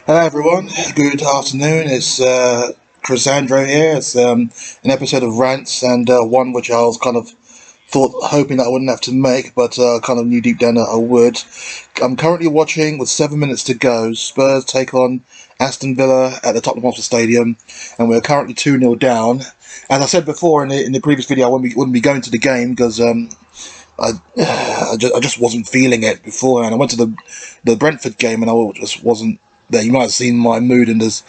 Hello everyone, good afternoon. It's Crisandro here. It's an episode of Rantz and one which I was kind of hoping that I wouldn't have to make, but kind of knew deep down that I would. I'm currently watching, with 7 minutes to go, Spurs take on Aston Villa at the Tottenham Hotspur Stadium, and we're currently 2-0 down. As I said before in the previous video, I wouldn't be going to the game because I just wasn't feeling it before, and I went to the Brentford game and I just wasn't there. You might have seen my mood in this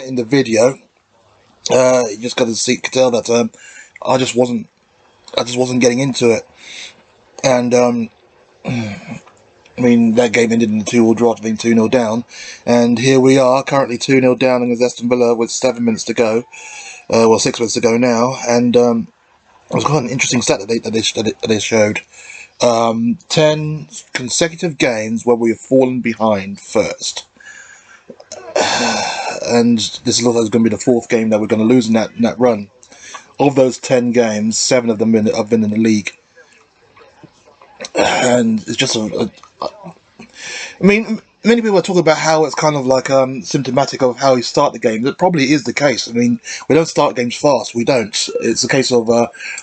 in the video. You just got to could tell that I just wasn't getting into it, and I mean that game ended in a 2-2 draw, being 2-0 down, and here we are currently 2-0 down against Aston Villa with 7 minutes to go. 6 minutes to go now, and it was quite an interesting stat that they showed. 10 consecutive games where we have fallen behind first. And this looks like it's going to be the fourth game that we're going to lose in that run. Of those 10 games, 7 of them have been in the league. And it's just I mean, many people are talking about how it's kind of like symptomatic of how you start the game. That probably is the case. I mean, we don't start games fast. We don't. It's a case of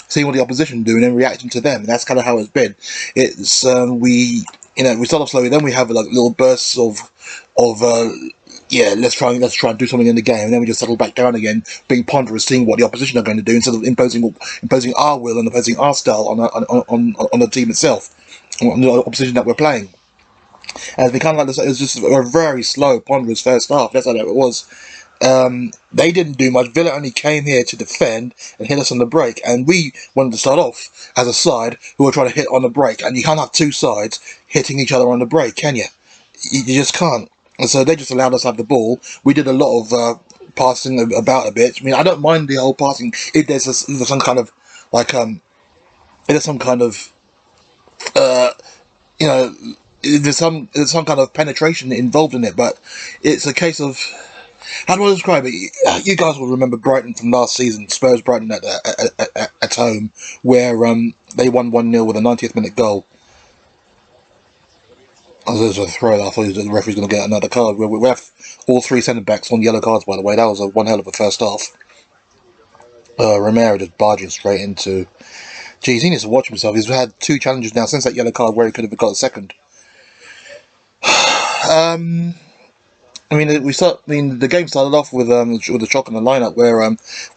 seeing what the opposition do and then reacting to them. And that's kind of how it's been. It's we start off slowly, then we have like little bursts of let's try and do something in the game, and then we just settle back down again, being ponderous, seeing what the opposition are going to do instead of imposing our will and imposing our style on the team itself, on the opposition that we're playing. And it's kind of like this. It was just a very slow, ponderous first half. That's how it was. They didn't do much. Villa only came here to defend and hit us on the break, and we wanted to start off as a side who were trying to hit on the break. And you can't have two sides hitting each other on the break, can you? You just can't. And so they just allowed us to have the ball. We did a lot of passing about a bit. I mean, I don't mind the whole passing if there's some kind of like if there's some kind of you know there's some kind of penetration involved in it. But it's a case of, how do I describe it? You guys will remember Brighton from last season, Spurs Brighton at home, where they won 1-0 with a 90th minute goal. There's a throw. I thought the referee's going to get another card. We have all 3 centre-backs on yellow cards, by the way. That was one hell of a first half. Romero just barging straight into... Geez, he needs to watch himself. He's had 2 challenges now since that yellow card where he could have got a second. I mean, the game started off with a shock in the lineup where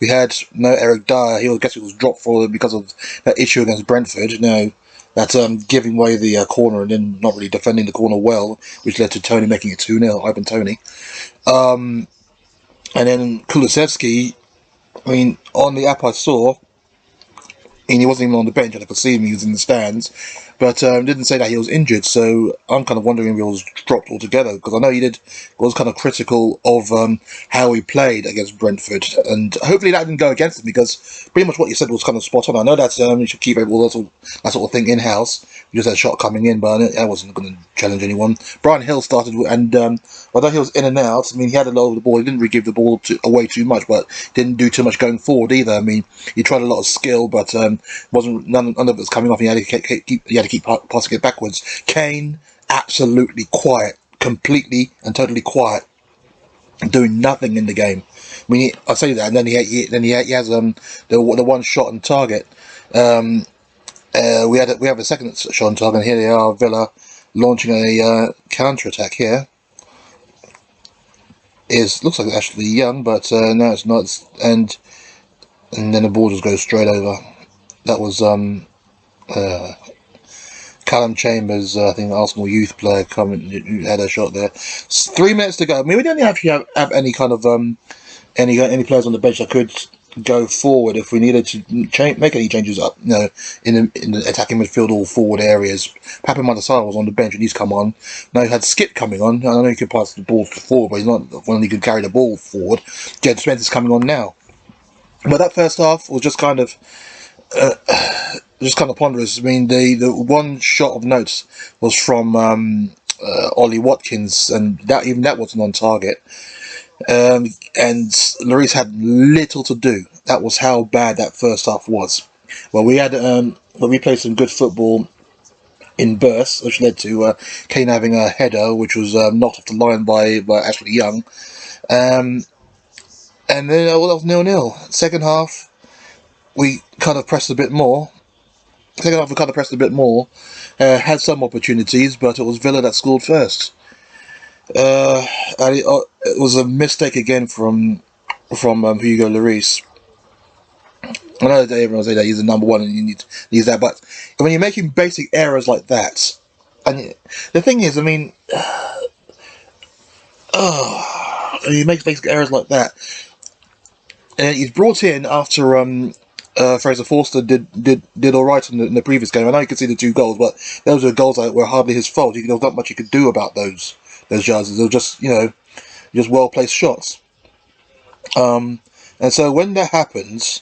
we had no Eric Dyer. He was dropped because of that issue against Brentford. That's giving away the corner and then not really defending the corner well, which led to Tony making it 2-0, Ivan Tony. And then Kulusevski, I mean, on the app I saw, and he wasn't even on the bench, and I could see him, he was in the stands, but didn't say that he was injured, so I'm kind of wondering if he was dropped altogether, because I know he was kind of critical of how he played against Brentford, and hopefully that didn't go against him, because pretty much what you said was kind of spot on. I know that you should keep all that sort of thing in-house. You just had a shot coming in, but I wasn't going to challenge anyone. Brian Hill started, and although he was in and out, I mean, he had a lot of the ball. He didn't really give the ball away too much, but didn't do too much going forward either. I mean, he tried a lot of skill, but wasn't none of it was coming off. He had to keep passing it backwards. Kane, absolutely quiet, completely and totally quiet, doing nothing in the game. I mean, I say that, and then he has the one shot on target. We have a second shot on target, and here they are, Villa launching a counter attack here. Looks like Ashley Young, but no, it's not. And then the ball just goes straight over. That was Callum Chambers, I think Arsenal youth player, who had a shot there. 3 minutes to go. I mean, we don't actually have any kind of any players on the bench that could go forward if we needed to make any changes up, in the attacking midfield or forward areas. Papa Matasara was on the bench and he's come on. Now you had Skip coming on. I know he could pass the ball forward, but he's not one who can carry the ball forward. Jed Spencer's coming on now. But that first half was just kind of ponderous. I mean, the one shot of notes was from Ollie Watkins, and that wasn't on target. And Lloris had little to do. That was how bad that first half was. Well, we played some good football in bursts, which led to Kane having a header, which was knocked off the line by Ashley Young. And then that was 0-0. Second half, we kind of pressed a bit more. Had some opportunities, but it was Villa that scored first. And it was a mistake again from Hugo Lloris. I know that everyone say that he's the number one and you need that, but when you're making basic errors like that, and the thing is, I mean, you make basic errors like that, and he's brought in after Fraser Forster did all right in the previous game. I know you can see the 2 goals, but those were goals that were hardly his fault. There was not much he could do about those chances. They were just just well placed shots. And so when that happens,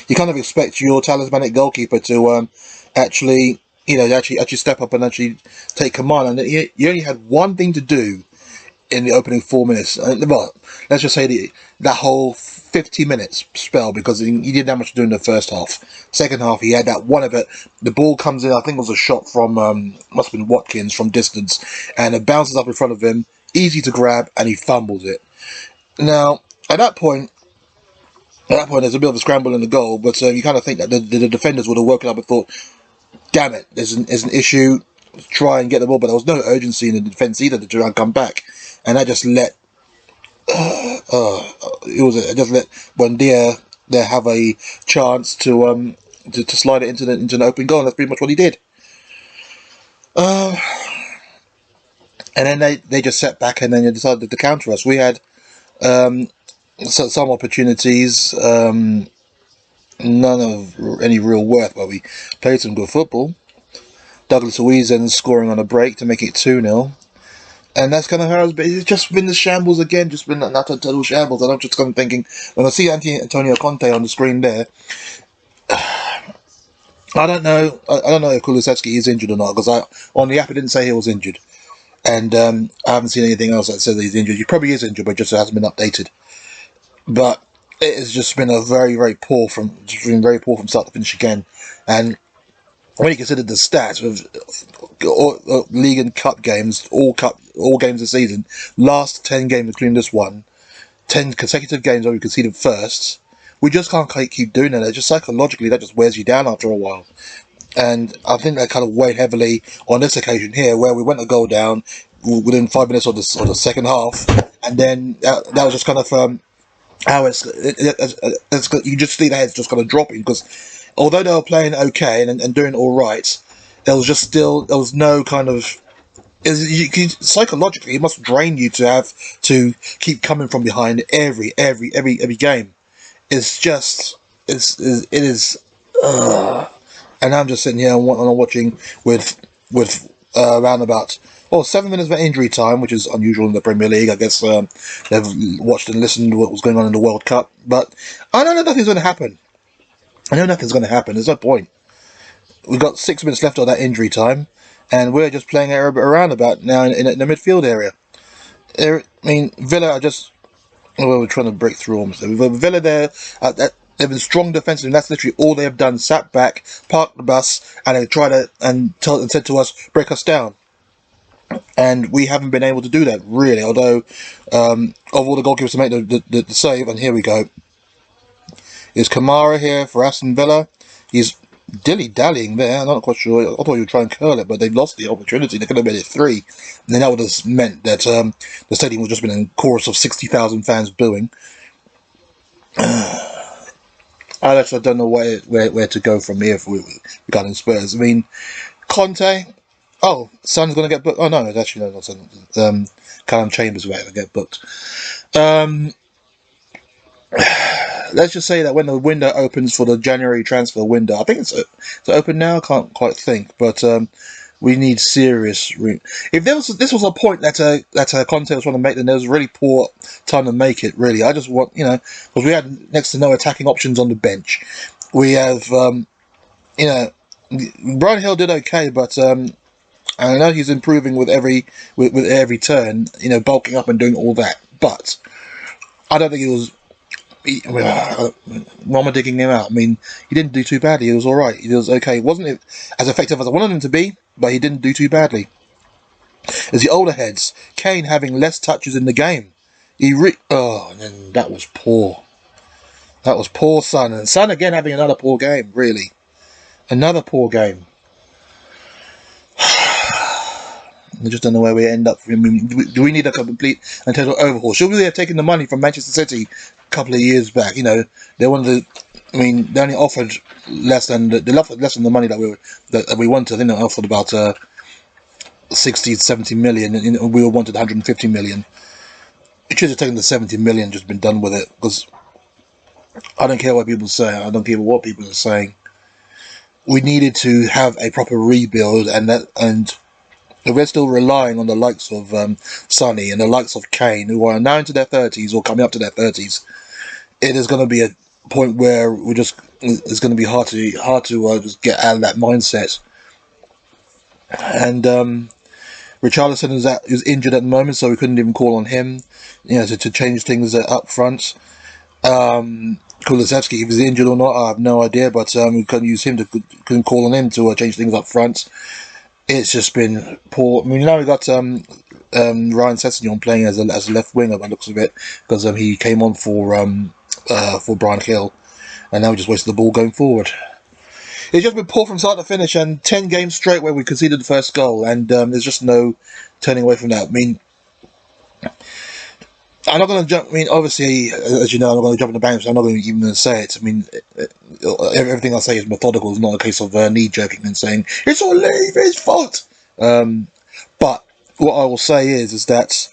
you kind of expect your talismanic goalkeeper to actually step up and actually take command. And you only had one thing to do in the opening 4 minutes. Well, let's just say that whole 50 minutes spell, because he didn't have much to do in the first half. Second half, he had that one of it. The ball comes in, I think it was a shot from, must have been Watkins from distance, and it bounces up in front of him, easy to grab, and he fumbles it. Now, at that point, there's a bit of a scramble in the goal, but you kind of think that the defenders would have woken up and thought, damn it, there's an issue, try and get the ball, but there was no urgency in the defence either to try and come back. And that just let Buendia there have a chance to slide it into an open goal, and that's pretty much what he did. And then they just sat back and then they decided to counter us. We had some opportunities, none of any real worth, but we played some good football. Douglas Luiz then scoring on a break to make it 2-0. And that's kind of how it's just been the shambles again, just been an utter total shambles. And I'm just kind of thinking, when I see Antonio Conte on the screen there, I don't know if Kulusevski is injured or not, because on the app it didn't say he was injured. And I haven't seen anything else that says he's injured. He probably is injured, but just hasn't been updated. But it has just been very, very poor from start to finish again. And when you consider the stats with league and cup games, all games this season, last 10 games including this one, 10 consecutive games where we conceded first, we just can't keep doing that. Just psychologically, that just wears you down after a while. And I think that kind of weighed heavily on this occasion here, where we went a goal down within 5 minutes of the second half, and then that was just kind of how you just see the heads just kind of dropping, because although they were playing okay and doing all right, there was no kind of. Psychologically, it must drain you to have to keep coming from behind every game. It is. And I'm just sitting here and watching with around about 7 minutes of injury time, which is unusual in the Premier League. I guess they've watched and listened to what was going on in the World Cup, but I don't know nothing's going to happen. There's no point. We've got 6 minutes left of that injury time, and we're just playing around about now in the midfield area. I mean, Villa are just. Well, we're trying to break through almost. Villa there, they've been strong defensively, and that's literally all they have done. Sat back, parked the bus, and they tried to and said to us, break us down. And we haven't been able to do that, really. Although, of all the goalkeepers to make the save, and here we go. Is Kamara here for Aston Villa? He's dilly-dallying there. I'm not quite sure. I thought he would try and curl it, but they lost the opportunity. They could have made it 3. And then that would have meant that the stadium would just been a chorus of 60,000 fans booing. I actually don't know where to go from here regarding Spurs. I mean, Conte. Oh, Son's going to get booked. Oh, no, it's actually not Son. Callum Chambers is going to get booked. Let's just say that when the window opens for the January transfer window, I think it's open now. I can't quite think, but we need serious. If this was a point that Conte was trying to make, then there was a really poor time to make it. Really, I just want because we had next to no attacking options on the bench. We have Brian Hill did okay, but I know he's improving with every turn. Bulking up and doing all that, but I don't think he was. why am I digging him out? I mean, he didn't do too badly. He was all right. He was okay. He wasn't as effective as I wanted him to be, but he didn't do too badly. As the older heads, Kane having less touches in the game. And that was poor. That was poor, Son. And Son again having another poor game, really. Another poor game. I just don't know where we end up. I mean, do we need a complete and total overhaul? Should we have taken the money from Manchester City a couple of years back? You know, they wanted to. I mean, they only offered less than the money that we wanted. I think they offered about 60, 70 million, and we wanted 150 million. It should have taken the 70 million, just been done with it. Because I don't care what people say. I don't care what people are saying. We needed to have a proper rebuild, and we're still relying on the likes of Sonny and the likes of Kane, who are now into their 30s or coming up to their 30s. It is going to be a point where it's going to be hard to just get out of that mindset. And Richarlison is injured at the moment, so we couldn't even call on him, to change things up front. Kulusevski, if he's injured or not, I have no idea, but we couldn't call on him to change things up front. It's just been poor. I mean, now we got Ryan Sessegnon playing as a left winger by the looks of it, because he came on for Brian Hill, and now we just wasted the ball going forward. It's just been poor from start to finish, and 10 games straight where we conceded the first goal, and there's just no turning away from that. I mean, I'm not going to jump. I mean, obviously, as you know, I'm not going to jump in the bank, so I'm not even going to say it. I mean, everything I say is methodical. It's not a case of knee-jerking and saying, it's all his fault. But what I will say is that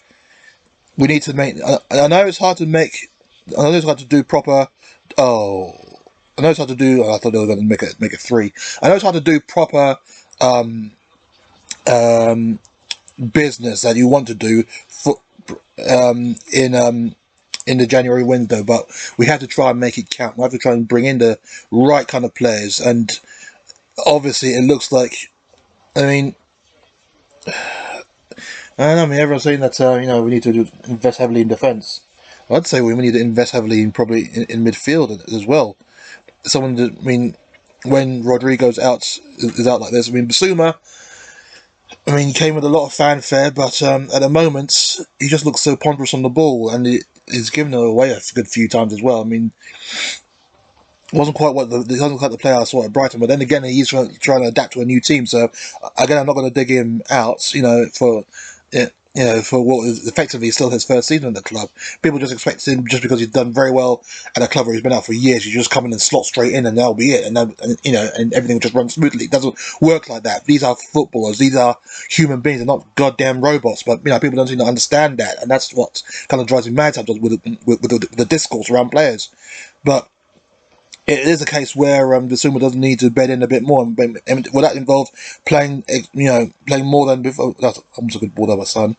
we need to make... I know it's hard to make... I know it's hard to do proper... I know it's hard to do... I thought they were going to make it 3. I know it's hard to do proper business that you want to do in the January window, but we have to try and make it count. We have to try and bring in the right kind of players, and obviously it looks like, I mean, I don't know, I mean, everyone's saying that we need to invest heavily in defence. I'd say we need to invest heavily in midfield as well. When Rodrigo's is out like this, I mean, Basuma, he came with a lot of fanfare, but at the moment, he just looks so ponderous on the ball, and he's given it away a good few times as well. I mean, it wasn't quite the player I saw at Brighton, but then again, he's trying to adapt to a new team. So again, I'm not going to dig him out, for what is effectively still his first season at the club. People just expect him, just because he's done very well at a club where he's been out for years, you just come in and slot straight in and that'll be it, and everything will just run smoothly. It doesn't work like that. These are footballers, these are human beings, they're not goddamn robots. But people don't seem to understand that, and that's what kind of drives me mad sometimes with the discourse around players. But it is a case where Basuma doesn't need to bed in a bit more, and will that involve playing more than before? I'm so good bored of my son.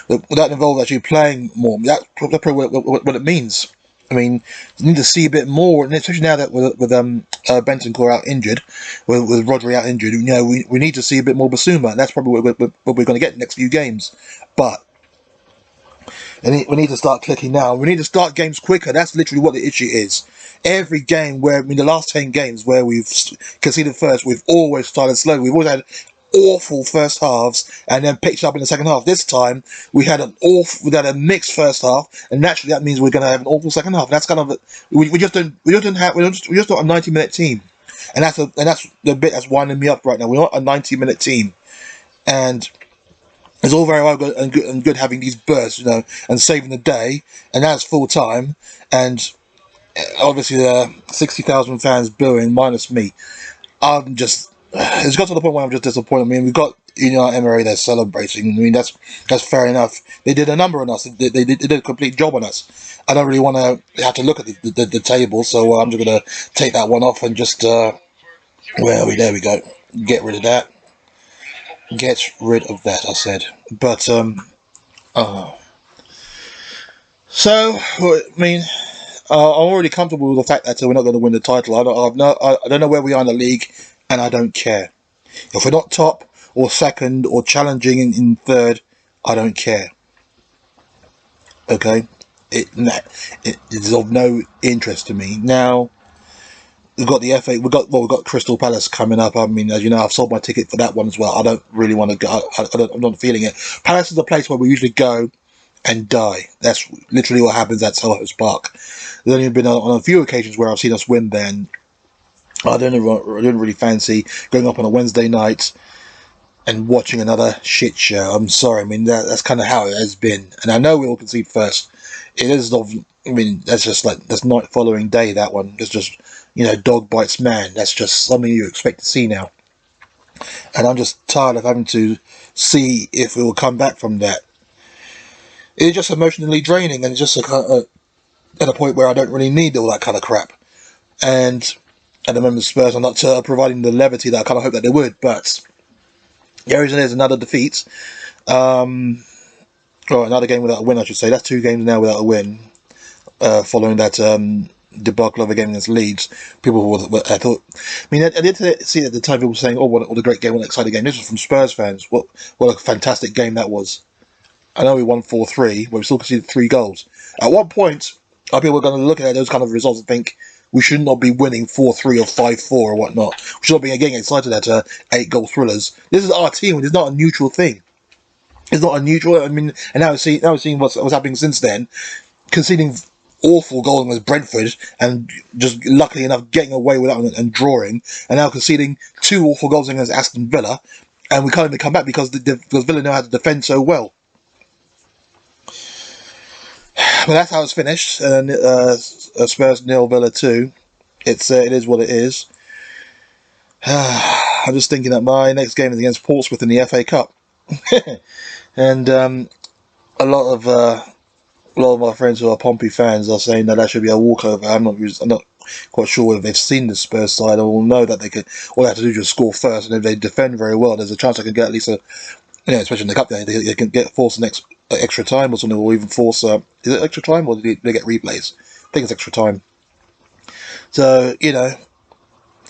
Will that involve actually playing more? That's probably what it means. I mean, you need to see a bit more, and especially now that with Bentancur out injured, with Rodri out injured, we need to see a bit more Basuma, and that's probably what we're going to get in the next few games. But we need to start clicking now. We need to start games quicker. That's literally what the issue is. Every game the last 10 games where we've conceded first, we've always started slowly. We've always had awful first halves and then picked up in the second half. This time we had a mixed first half, and naturally that means we're going to have an awful second half. That's kind of we're just not a 90-minute team, and that's the bit that's winding me up right now. We're not a 90-minute team, and it's all very well and good having these bursts, and saving the day, and that's full time, and obviously 60,000 fans booing minus me. It's got to the point where I'm just disappointed. I mean, we've got Emery there celebrating. I mean, that's fair enough. They did a number on us. They did a complete job on us. I don't really want to have to look at the table, so I'm just going to take that one off and just there we go. Get rid of that. Get rid of that, I said. But so I mean, I'm already comfortable with the fact that we're not going to win the title. I don't know where we are in the league, and I don't care. If we're not top or second or challenging in third, I don't care. Okay? it is of no interest to me. Now we've got the FA. We've got Crystal Palace coming up. I mean, as you know, I've sold my ticket for that one as well. I don't really want to go. I'm not feeling it. Palace is the place where we usually go and die. That's literally what happens at Selhurst Park. There's only been on a few occasions where I've seen us win there, and I don't really fancy going up on a Wednesday night and watching another shit show. I'm sorry. I mean, that's kind of how it has been. And I know we will concede first. It is I mean, that's just like, that's night following day, that one. It's just, dog bites man. That's just something you expect to see now. And I'm just tired of having to see if we will come back from that. It's just emotionally draining, and it's just at a point where I don't really need all that kind of crap. And at the moment, Spurs are not providing the levity that I kind of hope that they would, but there is another defeat. Another game without a win, I should say. That's 2 games now without a win, following that debacle of a game against Leeds. People I did see at the time people saying, "Oh, what a great game, what an exciting game." This was from Spurs fans. What a fantastic game that was. I know we won 4-3, but we still conceded 3 goals. At one point, people were going to look at those kind of results and think we should not be winning 4-3 or 5-4 or whatnot. We should not be getting excited at 8-goal thrillers. This is our team. It's not a neutral thing. It's not a neutral. I mean, and now we're seeing what's happening since then, conceding awful goals against Brentford and just luckily enough getting away with that and drawing, and now conceding 2 awful goals against Aston Villa, and we can't even come back because Villa know how to defend so well. But that's how it's finished. And Spurs 0, Villa 2. It is what it is. I'm just thinking that my next game is against Portsmouth in the FA Cup, and a lot of my friends who are Pompey fans are saying that should be a walkover. I'm not quite sure whether they've seen the Spurs side or will know that all they have to do is just score first, and if they defend very well, there's a chance they can get at least especially in the cup, they can force an extra time or something, or even force is it extra time or do they get replays? I think it's extra time. So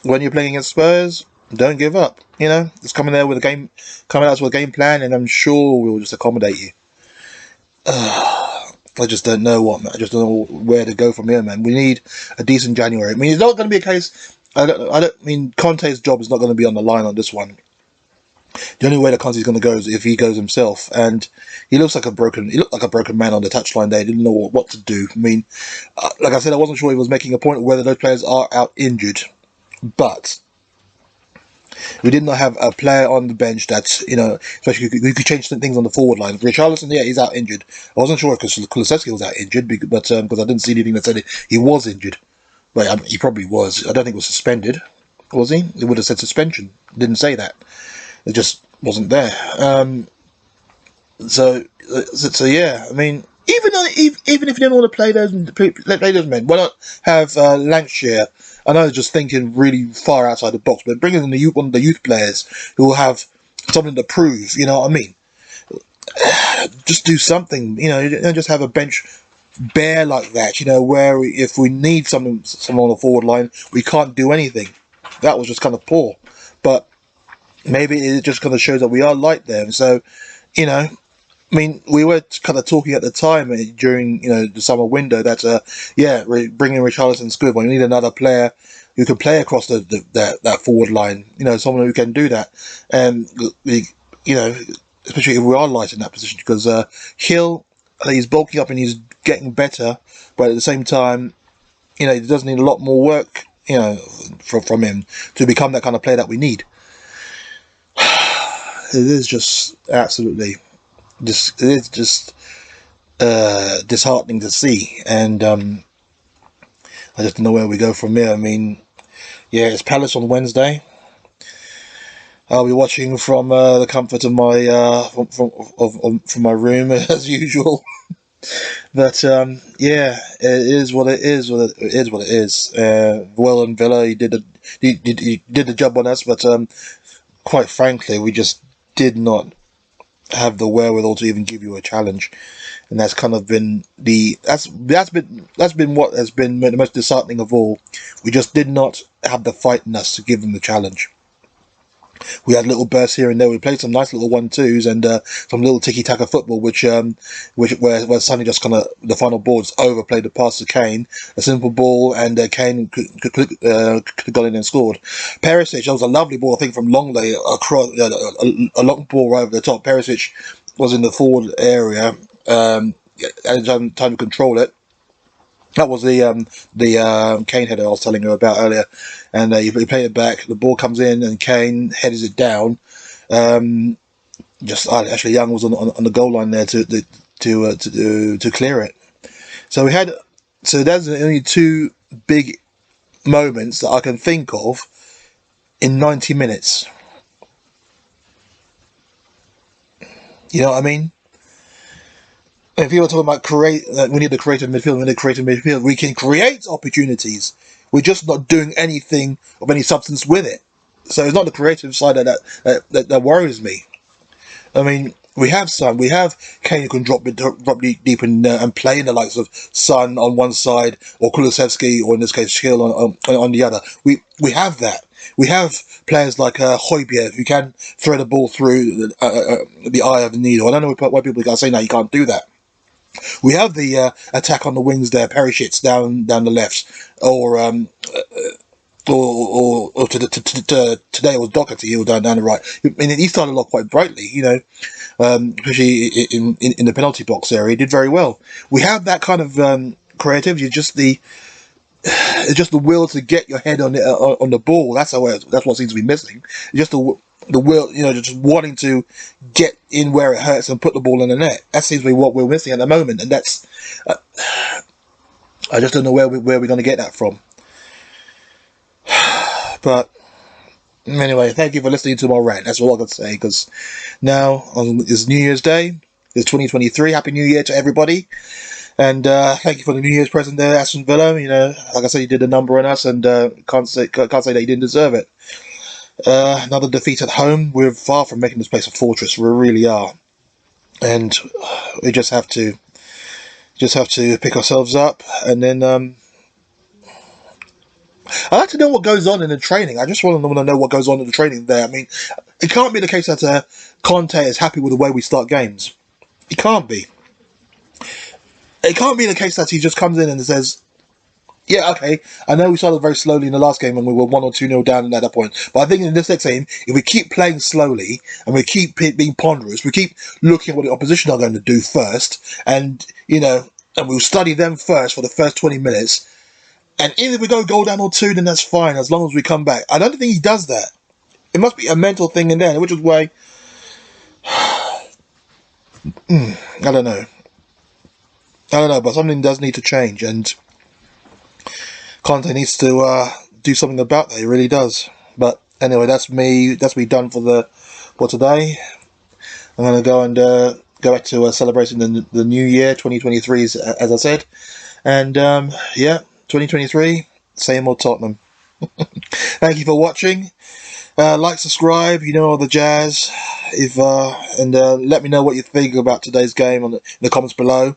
when you're playing against Spurs, don't give up. Just coming out with a game plan, and I'm sure we'll just accommodate you. I just don't know I just don't know where to go from here, man. We need a decent January. I mean, it's not going to be a case. I mean, Conte's job is not going to be on the line on this one. The only way that Conte's going to go is if he goes himself, and he looked like a broken man on the touchline there. He didn't know what to do. I mean, like I said, I wasn't sure he was making a point of whether those players are out injured, but we did not have a player on the bench that's, especially we could change some things on the forward line. Richarlison, yeah, he's out injured. I wasn't sure if Kulusevski was out injured, but because I didn't see anything that said he was injured. But he probably was. I don't think he was suspended, was he? It would have said suspension. It didn't say that. It just wasn't there. So yeah. I mean, even if you don't want to play those men, why not have Lancashire? I know, just thinking really far outside the box, but bringing in one of the youth players who will have something to prove. You know what I mean? Just do something. Don't just have a bench bare like that. Where if we need someone on the forward line, we can't do anything. That was just kind of poor, but maybe it just kind of shows that we are like them. So, I mean, we were kind of talking at the time during, the summer window that, bringing Richarlison's good, but we need another player who can play across that forward line. Someone who can do that, and especially if we are light in that position, because Hill, he's bulking up and he's getting better, but at the same time, he does need a lot more work, from him to become that kind of player that we need. It is just absolutely, disheartening to see, and I just don't know where we go from here. I mean, yeah, it's Palace on Wednesday. I'll be watching from the comfort of my from my room as usual. But yeah, it is what it is. It is what it is. Well, and Villa, he did the job on us, but quite frankly, we just did not have the wherewithal to even give you a challenge, and that's kind of been that's been what has been the most disheartening of all. We just did not have the fight in us to give them the challenge. we had little bursts here and there. We played some nice little 1-2s and some little tiki-taka football, where Sonny just kind of, the final ball just overplayed the pass to Kane, a simple ball, and Kane could have got in and scored. Perisic, that was a lovely ball, I think, from Longley across, a long ball right over the top. Perisic was in the forward area, and time to control it. That was the Kane header I was telling you about earlier, and you play it back. The ball comes in, and Kane headers it down. Ashley Young was on the goal line there to clear it. So there's only two big moments that I can think of in 90 minutes. You know what I mean? If you were talking about we need a creative midfield, we can create opportunities. We're just not doing anything of any substance with it. So it's not the creative side that worries me. I mean, we have Kane who can drop deep and play in the likes of Son on one side, or Kulusevski, or in this case Schill on the other. We have that. We have players like Højbjerg who can throw the ball through the eye of the needle. I don't know why people are saying that you can't do that. We have the attack on the wings there, Perisic down the left, or today it was Doherty, he was down the right. I mean, he started off quite brightly, especially in the penalty box area. He did very well. We have that kind of creativity, just the will to get your head on the ball. That's what seems to be missing. Just the will, just wanting to get in where it hurts and put the ball in the net. That seems to be what we're missing at the moment, and that's I just don't know where we're going to get that from. But anyway, thank you for listening to my rant. That's all I can say, because now it's New Year's Day. It's 2023. Happy New Year to everybody. And thank you for the New Year's present there, Aston Villa. Like I said, you did a number on us, and can't say that you didn't deserve it. Another defeat at home. We're far from making this place a fortress. We really are, and we just have to pick ourselves up. And then I'd like to know what goes on in the training. I just want to know what goes on in the training there. I mean, it can't be the case that Conte is happy with the way we start games. It can't be. It can't be the case that he just comes in and says, yeah, okay, I know we started very slowly in the last game when we were 1 or 2-0 down at that point. But I think in this next game, if we keep playing slowly and we keep being ponderous, we keep looking at what the opposition are going to do first, and we'll study them first for the first 20 minutes. And even if we go goal down or two, then that's fine, as long as we come back. I don't think he does that. It must be a mental thing in there, which is why I don't know, but something does need to change, and Conte needs to do something about that. He really does. But anyway, that's me done for today. I'm going to go and go back to celebrating the new year, 2023, as I said. And 2023, same old Tottenham. Thank you for watching. Like, subscribe, all the jazz. And let me know what you think about today's game in the comments below.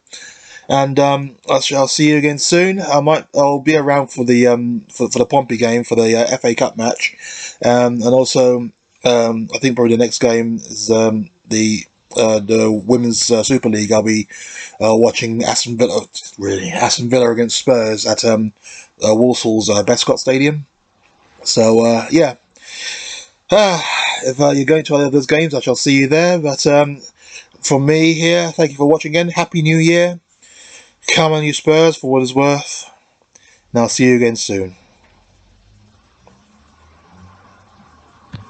And I shall see you again soon. I'll be around for the Pompey game, for the FA Cup match, and also I think probably the next game is the Women's Super League. I'll be watching Aston Villa against Spurs at Walsall's Bescott Stadium. So if you're going to any of those games, I shall see you there. But from me here, thank you for watching again. Happy New Year. Come on, you Spurs, for what it's worth. And I'll see you again soon.